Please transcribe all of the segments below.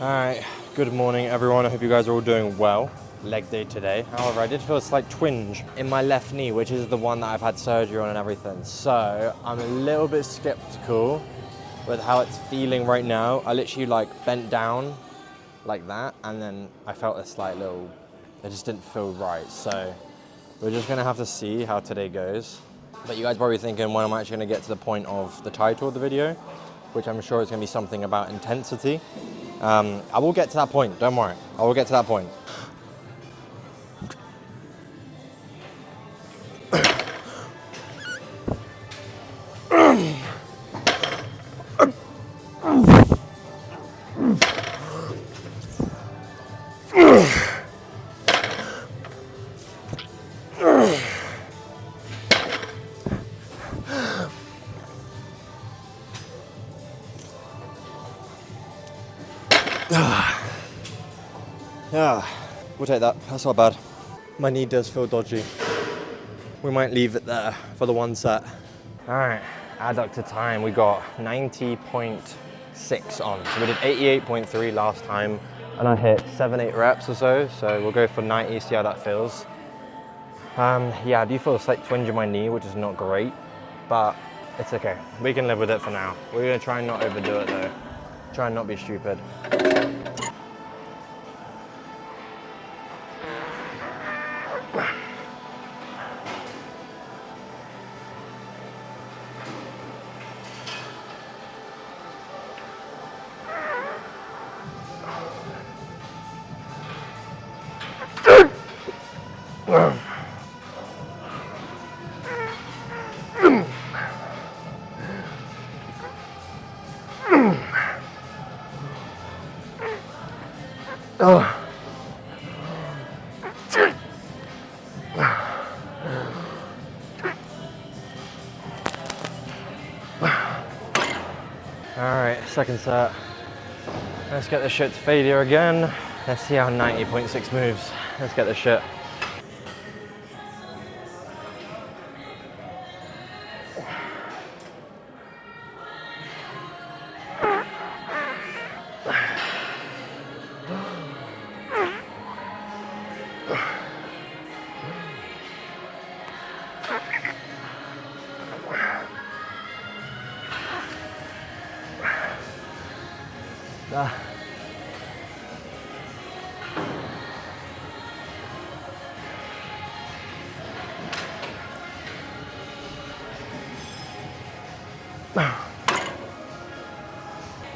Alright, good morning everyone. I hope you guys are all doing well. Leg day today. However, I did feel a slight twinge in my left knee, which is the one that I've had surgery on and everything. So I'm a little bit skeptical with how it's feeling right now. I literally bent down like that and then I felt a slight little, it just didn't feel right. So we're just gonna have to see how today goes. But you guys are probably thinking when I'm actually gonna get to the point of the title of the video, which I'm sure is gonna be something about intensity. I will get to that point, don't worry. I will get to that point. Yeah, we'll take that. That's not bad. My knee does feel dodgy. We might leave it there for the one set. All right, adductor time. We got 90.6 on. So we did 88.3 last time, and I hit 7-8 reps or so. So we'll go for 90, see how that feels. Yeah, I do feel a slight twinge in my knee, which is not great, but it's okay. We can live with it for now. We're gonna try and not overdo it though. Try and not be stupid. Alright, second set. Let's get this shit to failure again. Let's see how 90.6 moves. Let's get this shit.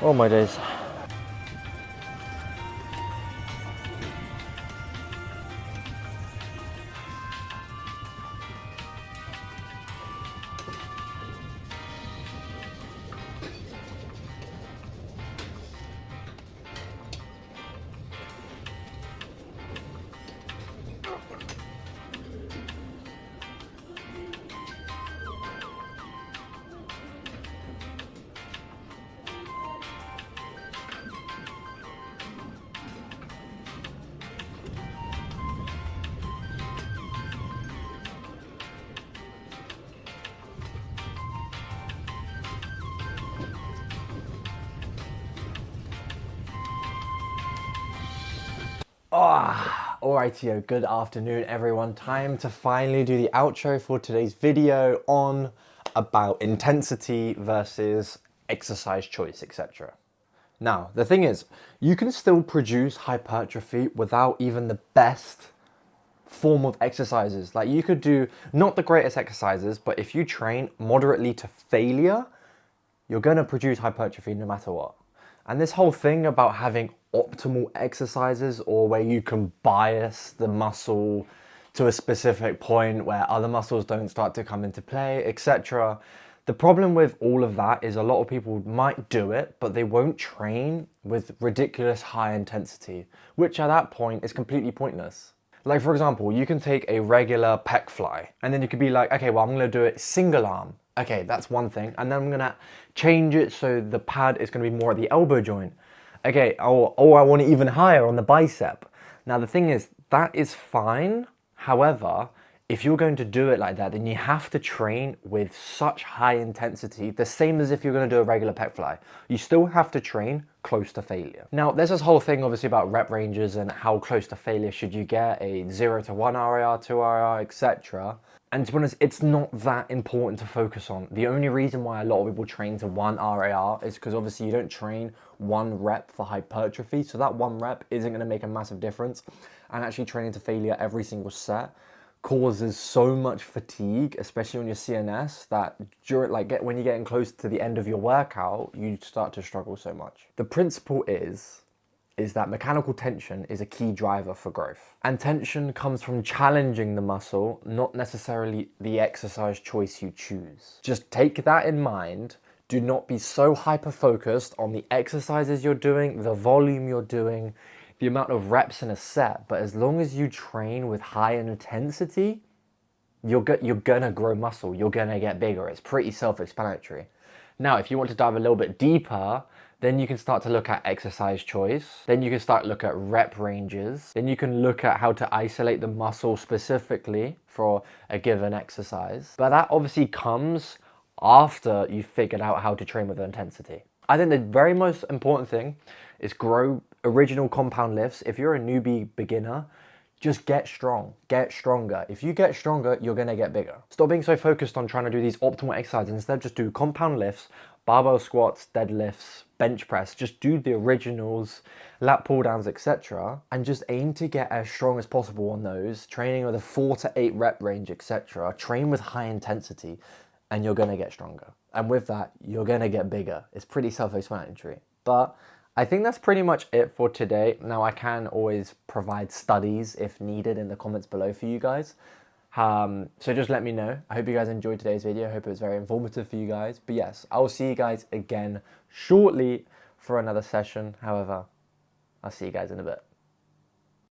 Oh my days. Alrightio, good afternoon everyone. Time to finally do the outro for today's video on about intensity versus exercise choice, etc. Now, the thing is, you can still produce hypertrophy without even the best form of exercises. Like you could do not the greatest exercises, but if you train moderately to failure, you're gonna produce hypertrophy no matter what. And this whole thing about having optimal exercises or where you can bias the muscle to a specific point where other muscles don't start to come into play, etc. The problem with all of that is a lot of people might do it, but they won't train with ridiculous high intensity, which at that point is completely pointless. Like for example, you can take a regular pec fly and then you could be like, okay, well I'm gonna do it single arm. Okay, that's one thing. And then I'm gonna change it so the pad is gonna be more at the elbow joint. Okay, or I want it even higher on the bicep. Now the thing is, that is fine. However, if you're going to do it like that, then you have to train with such high intensity, the same as if you're going to do a regular pec fly. You still have to train close to failure. Now, there's this whole thing obviously about rep ranges and how close to failure should you get, a 0 to 1 RAR, 2 RAR, etc. And to be honest, it's not that important to focus on. The only reason why a lot of people train to 1 RAR is because obviously you don't train 1 rep for hypertrophy. So that 1 rep isn't going to make a massive difference. And actually training to failure every single set causes so much fatigue, especially on your CNS, that during when you're getting close to the end of your workout, you start to struggle so much. The principle is that mechanical tension is a key driver for growth. And tension comes from challenging the muscle, not necessarily the exercise choice you choose. Just take that in mind. Do not be so hyper-focused on the exercises you're doing, the volume you're doing, the amount of reps in a set. But as long as you train with high intensity, you're gonna grow muscle. You're gonna get bigger. It's pretty self-explanatory. Now, if you want to dive a little bit deeper, then you can start to look at exercise choice. Then you can start to look at rep ranges. Then you can look at how to isolate the muscle specifically for a given exercise. But that obviously comes after you've figured out how to train with intensity. I think the very most important thing is grow original compound lifts. If you're a newbie beginner, just get strong, get stronger. If you get stronger, you're gonna get bigger. Stop being so focused on trying to do these optimal exercises. Instead, just do compound lifts, barbell squats, deadlifts, bench press. Just do the originals, lat pull downs, etc. And just aim to get as strong as possible on those, training with a 4 to 8 rep range, etc. Train with high intensity and you're gonna get stronger. And with that, you're gonna get bigger. It's pretty self-explanatory. But I think that's pretty much it for today. Now, I can always provide studies if needed in the comments below for you guys. So just let me know. I hope you guys enjoyed today's video. I hope it was very informative for you guys. But yes, I will see you guys again shortly for another session. However, I'll see you guys in a bit.